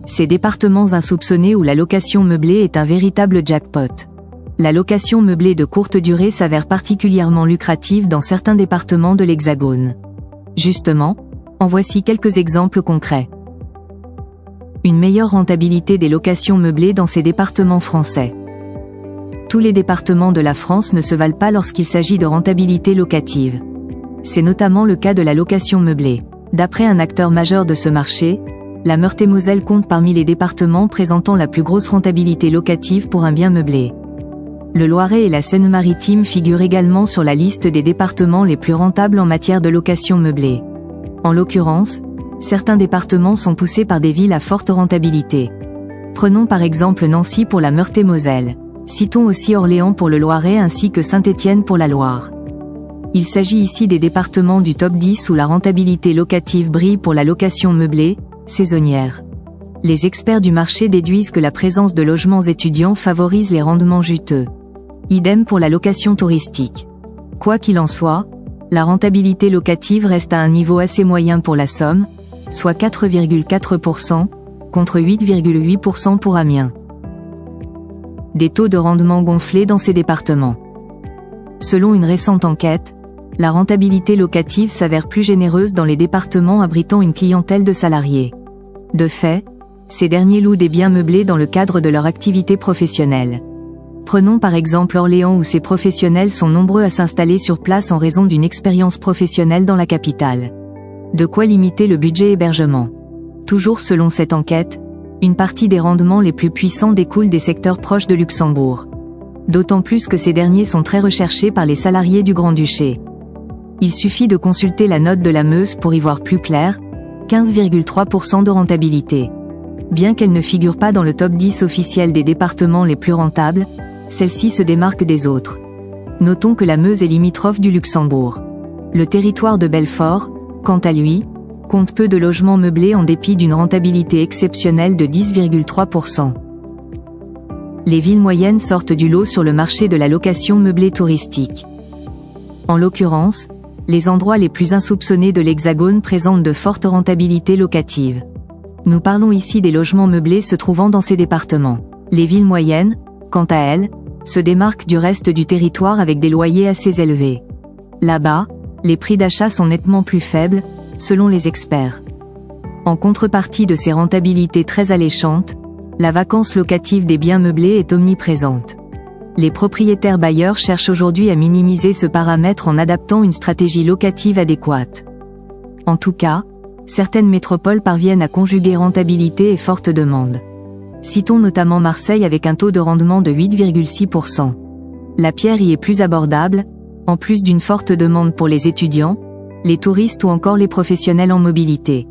Ces départements insoupçonnés où la location meublée est un véritable jackpot. La location meublée de courte durée s'avère particulièrement lucrative dans certains départements de l'Hexagone. Justement, en voici quelques exemples concrets. Une meilleure rentabilité des locations meublées dans ces départements français. Tous les départements de la France ne se valent pas lorsqu'il s'agit de rentabilité locative. C'est notamment le cas de la location meublée. D'après un acteur majeur de ce marché, la Meurthe-et-Moselle compte parmi les départements présentant la plus grosse rentabilité locative pour un bien meublé. Le Loiret et la Seine-Maritime figurent également sur la liste des départements les plus rentables en matière de location meublée. En l'occurrence, certains départements sont poussés par des villes à forte rentabilité. Prenons par exemple Nancy pour la Meurthe-et-Moselle. Citons aussi Orléans pour le Loiret ainsi que Saint-Étienne pour la Loire. Il s'agit ici des départements du top 10 où la rentabilité locative brille pour la location meublée, saisonnière. Les experts du marché déduisent que la présence de logements étudiants favorise les rendements juteux. Idem pour la location touristique. Quoi qu'il en soit, la rentabilité locative reste à un niveau assez moyen pour la Somme, soit 4,4%, contre 8,8% pour Amiens. Des taux de rendement gonflés dans ces départements. Selon une récente enquête, la rentabilité locative s'avère plus généreuse dans les départements abritant une clientèle de salariés. De fait, ces derniers louent des biens meublés dans le cadre de leur activité professionnelle. Prenons par exemple Orléans où ces professionnels sont nombreux à s'installer sur place en raison d'une expérience professionnelle dans la capitale. De quoi limiter le budget hébergement. Toujours selon cette enquête, une partie des rendements les plus puissants découle des secteurs proches de Luxembourg. D'autant plus que ces derniers sont très recherchés par les salariés du Grand-Duché. Il suffit de consulter la note de la Meuse pour y voir plus clair, 15,3% de rentabilité. Bien qu'elle ne figure pas dans le top 10 officiel des départements les plus rentables, celle-ci se démarque des autres. Notons que la Meuse est limitrophe du Luxembourg. Le territoire de Belfort, quant à lui, compte peu de logements meublés en dépit d'une rentabilité exceptionnelle de 10,3%. Les villes moyennes sortent du lot sur le marché de la location meublée touristique. En l'occurrence, les endroits les plus insoupçonnés de l'Hexagone présentent de fortes rentabilités locatives. Nous parlons ici des logements meublés se trouvant dans ces départements. Les villes moyennes, quant à elles, se démarquent du reste du territoire avec des loyers assez élevés. Là-bas, les prix d'achat sont nettement plus faibles, selon les experts. En contrepartie de ces rentabilités très alléchantes, la vacance locative des biens meublés est omniprésente. Les propriétaires bailleurs cherchent aujourd'hui à minimiser ce paramètre en adaptant une stratégie locative adéquate. En tout cas, certaines métropoles parviennent à conjuguer rentabilité et forte demande. Citons notamment Marseille avec un taux de rendement de 8,6%. La pierre y est plus abordable, en plus d'une forte demande pour les étudiants, les touristes ou encore les professionnels en mobilité.